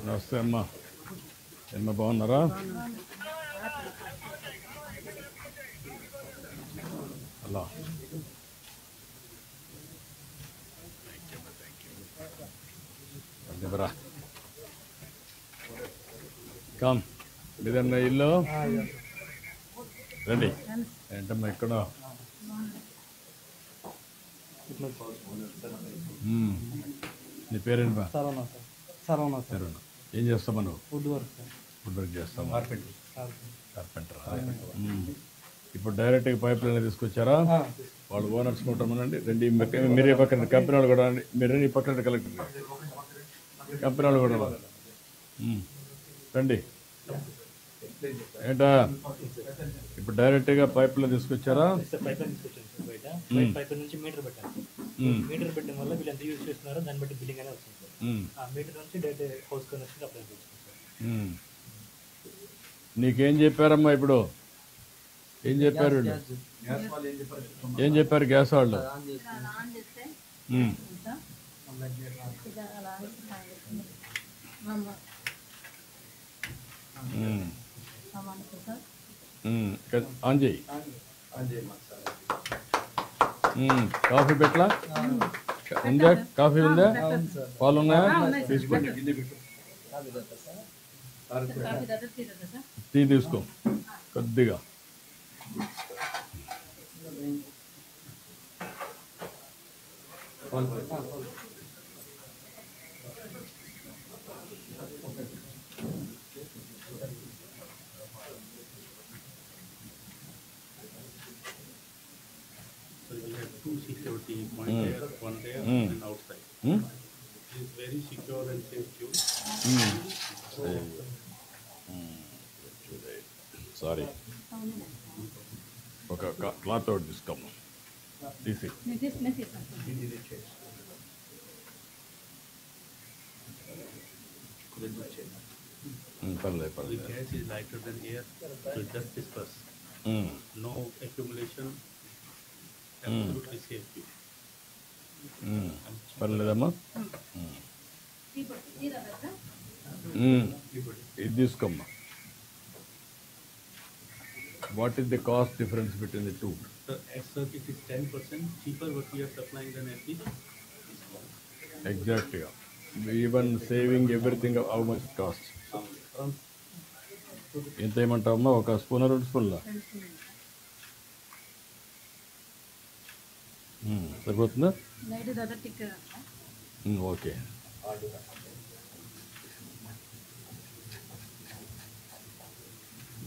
నమస్తే అమ్మా. ఏమ్మా బాగున్నారా? అలా బరా కామ్ మీదన్నా ఇల్లు రండి. ఏంటమ్మా ఇక్కడ నీ పేరేంటి బా? సరవణ సరేనా. ఏం చేస్తామా నువ్వు? ఫుడ్ వర్క్ ఫుడ్ వర్క్ చేస్తావు. కార్పెంటర్. ఇప్పుడు డైరెక్ట్గా పైప్ లైన్ తీసుకొచ్చారా? వాళ్ళు ఓనర్స్ ఉంటామనండి. రెండు మీరే పక్కన కంపెనీ వాళ్ళు కూడా మీరు ఈ పక్కన కలెక్టర్ కంపెనీ వాళ్ళు కూడా రండి. ఏంటా ఇప్పుడు డైరెక్ట్గా పైప్ లైన్ తీసుకొచ్చారా? పైప్ నుంచి మీటర్ పెట్టాను. మీటర్ పెట్టడం వల్ల వీళ్ళు ఎంత యూజ్ చేస్తున్నారో దాన్ని బట్టి బిల్లింగ్ అనేది వస్తుంది. ఆ మీటర్ నుంచి డైరెక్ట్ హౌస్ కనెక్షన్ అప్లై చేసుకుంటారు. నీకేం చెప్పారమ్మా ఇప్పుడు? ఏం చెప్పారు? ఏం చెప్పారు గ్యాస్ వాళ్ళు? ఆన్ చేయి. కాఫీ పెట్టలా? ఉందా? కాఫీ ఉందా? పాలు ఉన్నాయా? తీసుకోండి. టీ తీసుకో కొద్దిగా. Two security, one there, and outside. It's very secure and safe too. Sorry, ఒక క్లాత్ ఒకటి తీసుకోము. తీసి పర్లేదు The gas is lighter than air, so it does disperse. No accumulation. Absolutely safe. పర్లేదమ్మా. ఇది తీసుకోమ్మా. What is the cost difference between the two? As such, it is 10% cheaper what we are supplying than FD. Exactly. Even saving everything, how much it costs? ఎంత ఏమంటావమ్మా? ఒక spoon, 2 స్పూన్లా సరిపోతుందా? Okay.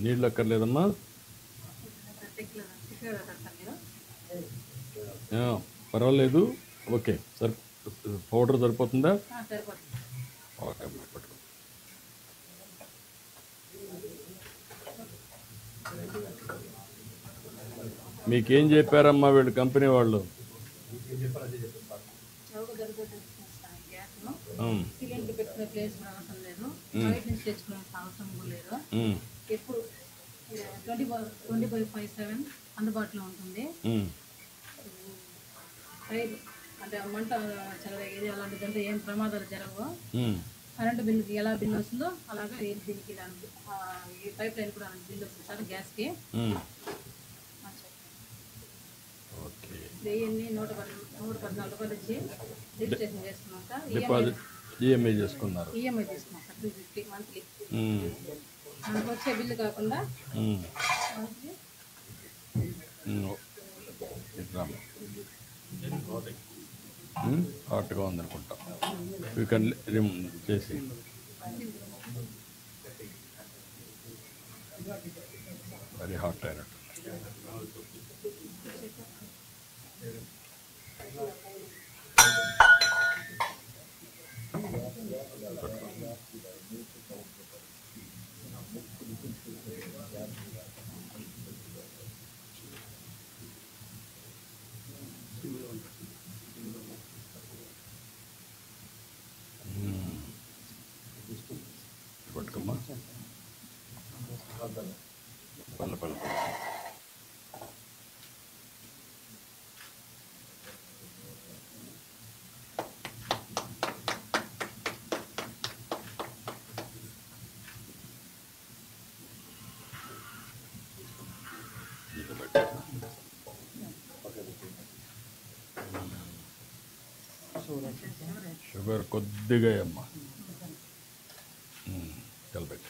నీళ్ళు అక్కర్లేదమ్మా? పర్వాలేదు. Okay సరి powder సరిపోతుందా? Okay అమ్మా పట్టుకో. మీకేం చెప్పారమ్మా వీళ్ళు కంపెనీ వాళ్ళు? సిలిండర్ పెట్టుకునే ప్లేస్ అవసరం లేదు, బయట నుంచి తెచ్చుకునే అవసరం లేదు. ఎప్పుడు 24/7 అందుబాటులో ఉంటుంది. అంటే మంట చెలరేగేది అలాంటిదంటే ఏం ప్రమాదాలు జరగవు. కరెంటు బిల్లుకి ఎలా బిల్లు వస్తుందో అలాగే దీనికి ఈ పైప్ లైన్ కూడా బిల్లు వస్తుంది సార్ గ్యాస్కి. 1,114 రూపాయలు ఇచ్చి రిజిస్ట్రేషన్ చేసుకున్నాం సార్. ఈఎంఐ చేసుకున్నారు. ఈఎంఐ తీసుకున్నాం సార్ 250 మంత్లీ. మనకు వచ్చే బిల్లు కాకుండా హాట్గా ఉందనుకుంటా. యూ కెన్ రిమూవ్ చేసి వెరీ హాట్ అయినట్టు. పట్టుకోమ్మా. పళ్ళు పళ్ళు షుగర్ కొద్దిగా అమ్మా కలిపెట్టి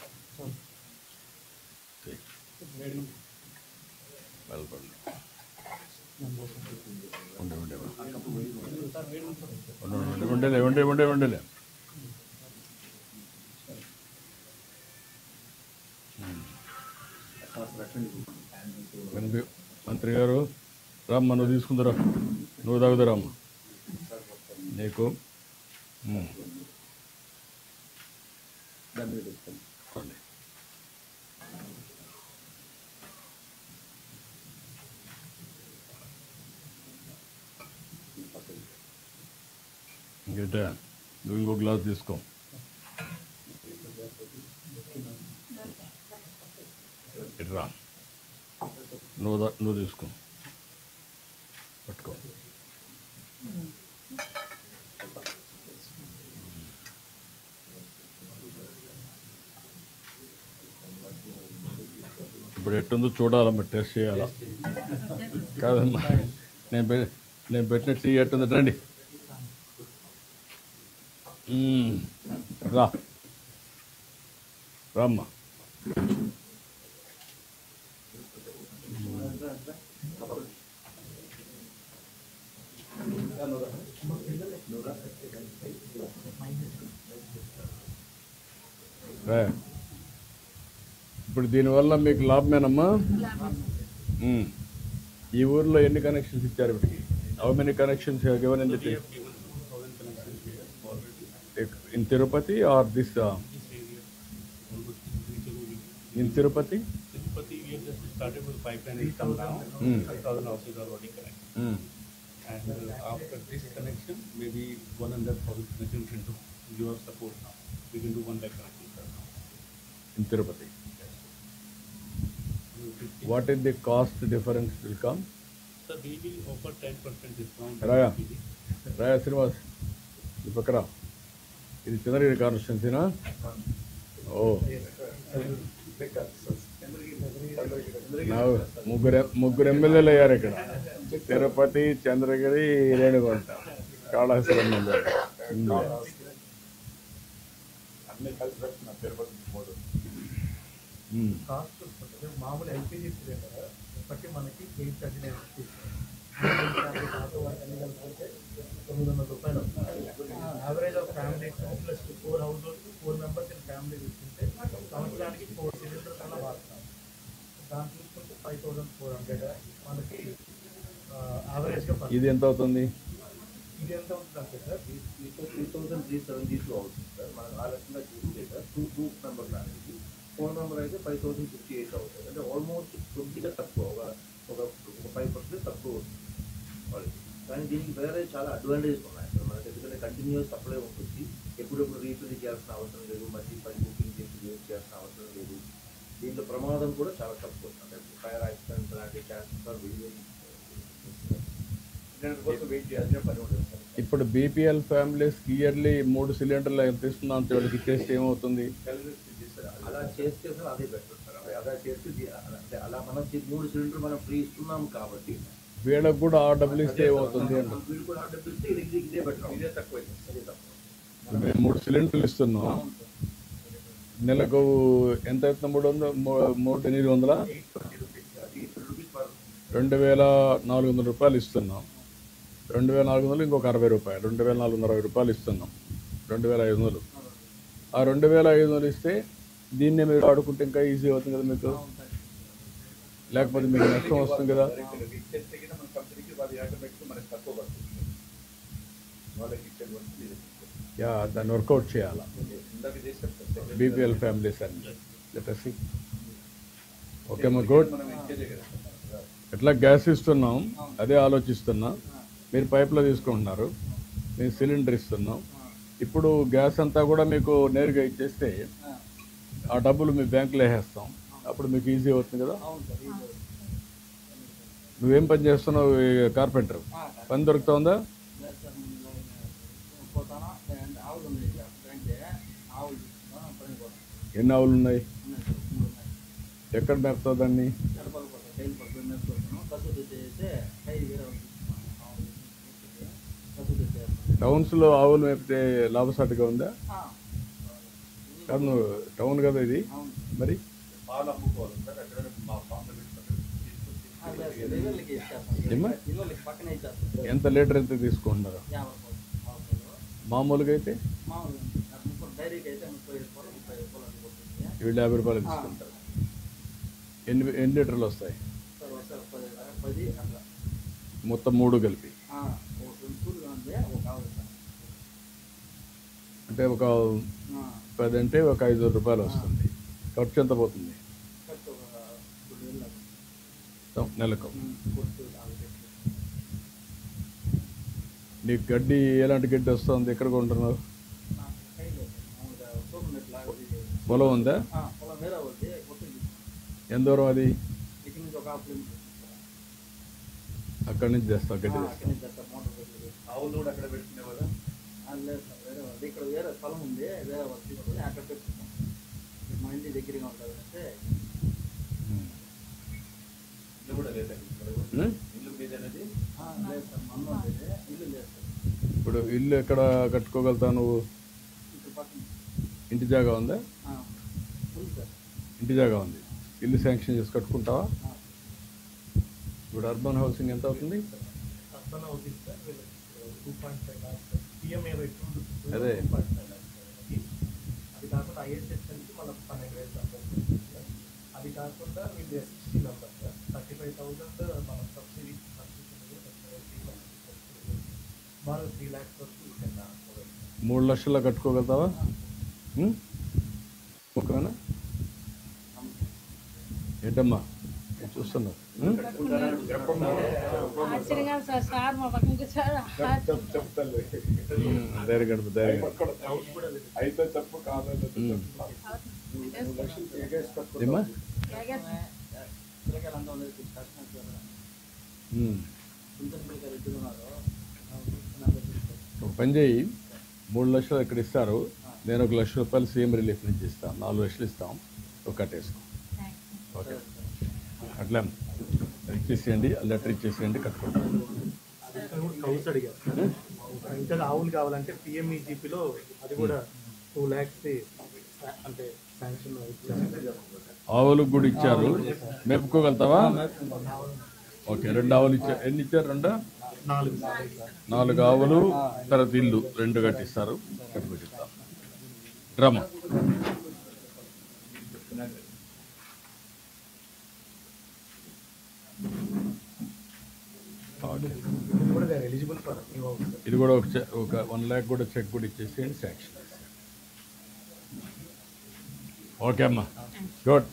వెళ్ళపండి ఉండలే మంత్రి గారు రామ్మ నువ్వు తీసుకుందరా, నువ్వు తాగుదరామ్మ నీకు ఇంకేట నువ్వు ఇంకో గ్లాస్ తీసుకో. ఇట్రా నువ్వు తీసుకో, పట్టుకో. ఇప్పుడు ఎట్టుందో చూడాలమ్మా, టెస్ట్ చేయాలా కాదమ్మా. నేను పెట్టిన టీ ఎట్టుంది రండి. రామ్మా. ఇప్పుడు దీనివల్ల మీకు లాభమేనమ్మా. ఈ ఊర్లో ఎన్ని కనెక్షన్స్ ఇచ్చారు ఇప్పటికి? How many connections given in the in Tirupati or this in Tirupati? Tirupati, we have just started with pipeline is come down. 5,000 houses are already connected. And after this connection, maybe 100,000 connection we can do. Your support now, we can do 1 lakh connection in Tirupati. What is the cost difference will come? Sir, we will offer 10% discount. Raya Srinivas, Ipakara. ఇది చంద్రగిరి కాన్స్టిట్యున్సీనా? ఓ ముగ్గురు ఎమ్మెల్యేలు అయ్యారు ఇక్కడ. Tirupati, Chandragiri, Renigunta, Kalahasti MLA. మామూలు LPG cylinder బట్టి మనకి 839 ₹900 average of family plus 4 house 4 members in family చూసుకుంటే సంవత్సరానికి 4 సిలిండర్స్ అలా వాడతాం. దాన్ని చూసుకుంటే 5,400 మనకి యావరేజ్గా. ఇది ఎంత అవుతుంది? ఇది ఎంత అవుతుంది సార్? 3,372 అవుతుంది సార్. మనకు ఆ లక్షణంగా చూస్తే సార్ 2 మెంబర్స్ అనేది 4 మెంబర్ అయితే 5,058 అవుతుంది. అంటే ఆల్మోస్ట్ కొద్దిగా తక్కువ, ఒక 5% తక్కువ వస్తుంది వాళ్ళకి. కానీ దీనికి వేరే చాలా అడ్వాంటేజెస్ ఉన్నాయి సార్ మనకి. ఎందుకంటే కంటిన్యూస్ సప్లై ఉంటుంది, ఎప్పుడెప్పుడు రీఫిల్ చేయాల్సిన అవసరం లేదు, మళ్ళీ పని బుకింగ్ చేసి యూజ్ చేయాల్సిన అవసరం లేదు. దీంట్లో ప్రమాదం కూడా చాలా తక్కువ. అంటే ఫైర్ యాక్సిడెంట్ లాంటి ఛాన్సెస్ ఆర్ వెరీ కోసం వెయిట్ చేయాల్సిన పని ఉంటుంది సార్. ఇప్పుడు బీపీఎల్ ఫ్యామిలీస్ ఇయర్లీ 3 సిలిండర్లు ఎంత ఇస్తున్నాం అంటే వాళ్ళకి ఇచ్చేస్తే ఏమవుతుంది? అలా చేస్తే సార్ అదే బెటర్ సార్. అలా చేస్తే అంటే అలా మనం 3 సిలిండర్ మనం ఫ్రీ ఇస్తున్నాం కాబట్టి వీళ్ళకి కూడా ఆ డబ్బులు ఇస్తే ఏమవుతుంది అంటే వీళ్ళు కూడా ఆ డబ్బులు ఇస్తే ఇదే బెటర్. ఇదే తక్కువ, ఇదే తక్కువ. మేము 3 సిలిండర్లు ఇస్తున్నాం, నెలకు ఎంత అవుతుంది? 300 2,400 రూపాయలు ఇస్తున్నాం. 2,400 ఇంకొక 60 రూపాయలు, 2,460 రూపాయలు ఇస్తున్నాం. 2,500. ఆ 2,500 ఇస్తే దీన్నే మీరు ఆడుకుంటే ఇంకా ఈజీ అవుతుంది కదా మీకు. లేకపోతే మీకు నష్టం వస్తుంది కదా. యా, దాన్ని వర్కౌట్ చేయాలా బీపీఎల్ ఫ్యామిలీస్ అని. ఓకే మా గుడ్. ఎట్లా గ్యాస్ ఇస్తున్నాం అదే ఆలోచిస్తున్నా. మీరు పైప్లో తీసుకుంటున్నారు, మేము సిలిండర్ ఇస్తున్నాం. ఇప్పుడు గ్యాస్ అంతా కూడా మీకు నేరుగా ఇచ్చేస్తే ఆ డబ్బులు మీ బ్యాంకులో వేసేస్తాం. అప్పుడు మీకు ఈజీ అవుతుంది కదా. నువ్వేం పని చేస్తున్నావు? కార్పెంటర్ పని దొరుకుతుందా? ఎన్ని ఆవులు ఉన్నాయి? ఎక్కడ మేపుతావు దాన్ని? టౌన్స్లో ఆవులు మేపితే లాభసాటిగా ఉందా? కాదు, నువ్వు టౌన్ కదా ఇది, మరి పాలు అమ్ముకోవాలి సార్. అక్కడ మా ఫామ్ ఏమ్మా? ఇళ్ళకి పక్కన ఇచ్చేస్తారు ఎంత లీటర్ ఎంత తీసుకుంటున్నారు? 50 మామూలుగా అయితే మామూలు డైరీకి అయితే 30 రూపాయలు 30 రూపాయలు అనుకుంటుంది. వీళ్ళు 50 రూపాయలు తీసుకుంటారు. ఎన్ని లీటర్లు వస్తాయి సార్ వస్తారు 10 అట్లా మొత్తం 3 కలిపి? ఒక 2 పూలు ఉంది ఒక ఆవు సార్. అంటే ఒక 10 అంటే ఒక 5 రూపాయలు వస్తుంది. ఖర్చు ఎంత పోతుంది ఖర్చు ఒక 2,000 నెలకు? కొట్టు ఆవు పెట్టి నీకు గడ్డి ఎలాంటి గడ్డి వస్తుంది? ఎక్కడ కొంటున్నావు? మామూలుగా సోపునట్లా పొలం ఉందా? పొలం మీద వచ్చి కొట్టింది. ఎంత దూరం అది? ఇక్కడ నుంచి ఒక 1/2 కిలోమీటర్ అక్కడి నుంచి తెస్తావు గడ్డి? అక్కడి నుంచి సార్ మోటార్ పెట్టి ఆవులు కూడా అక్కడ పెట్టుకునే కదా. లేదు సార్ వేరే వాళ్ళు ఇక్కడ వేరే స్థలం ఉంది, వేరే వాళ్ళు తీసుకొని అక్కడ పెట్టుకుంటాం. మా ఇంటి దగ్గరగా ఉంటుంది అంటే ఇల్లు కూడా లేదండి ఇక్కడ. ఉం? ఇల్లు మీద అనేది లేదు సార్ మా అమ్మ ఉండేది ఇల్లు లేదు సార్. ఇప్పుడు ఇల్లు ఎక్కడ కట్టుకోగలుగుతావు నువ్వు? ఇక్కడ పక్కన ఇంటి జాగా ఉందా? ఉంది సార్. ఇంటి జాగా ఉంది. ఇల్లు శాంక్షన్ చేసి కట్టుకుంటావా? ఇప్పుడు అర్బన్ హౌసింగ్ ఎంత అవుతుంది? అర్బన్ హౌసింగ్ సార్ వీళ్ళకి 2.5 లాక్స్ పిఎంఏ పెట్టుకుంటూ అదే. 2.5 లాక్స్ అది కాకుండా ఐఎస్ఎస్ నుంచి మళ్ళీ 12,000 సంపాదించారు సార్. అది కాకుండా వీళ్ళు ఎస్సీ మెంబర్ సార్ 35,000 మనం సబ్సిడీ వాళ్ళు 3 lakhs వరకు కింద 3 లక్షల్లో కట్టుకోగలుగుతావా? ఉం? ఓకేనా? ఏంటమ్మా చూస్తున్నావు? ఉం? ఆశ్చర్యంగా సార్ సార్ మా పక్కన కూర్చోడు. ధైర్యం గడుపు, ధైర్యం గడుపు. అయితే తప్పు కాదు. ఉం. ఏమ్మా? పిల్లకాయలు అంతా ఉంది కష్టం ఉం. ఇంత పిల్లకాయలు ఇద్దరు ఉన్నారు. ఒక పని చేయి, 3 లక్షలు ఇక్కడ ఇస్తారు, నేను 1 లక్ష రూపాయలు సీఎం రిలీఫ్ నుంచి ఇస్తాను, 4 లక్షలు ఇస్తాం, ఒక కట్టేసుకో. ఓకే, అట్లా ఇచ్చేసేయండి, లెటర్ ఇచ్చేసేయండి, కట్టుకుంటాం. హౌస్ అడిగారు సార్. ఇంకా ఆవులు కావాలంటే పిఎంఈజీపీలో అది కూడా 2 lakhs అంటే శాంక్షన్ ఆవులకు కూడా ఇచ్చారు, మేపుకోగలుగుతావా? ఓకే, 2 ఆవులు ఇచ్చారు. ఎన్ని ఇచ్చారు? 4 ఆవులు, తర్వాత ఇల్లు 2 కట్టిస్తారు, కట్టుబెట్టిస్తాం. రమ్మ. కూడా ఎలిజిబుల్ ఫర్ ఇది కూడా ఒక 1 lakh కూడా చెక్ కూడా ఇచ్చేసేయండి, శాంక్షన్. ఓకే అమ్మా, గుడ్.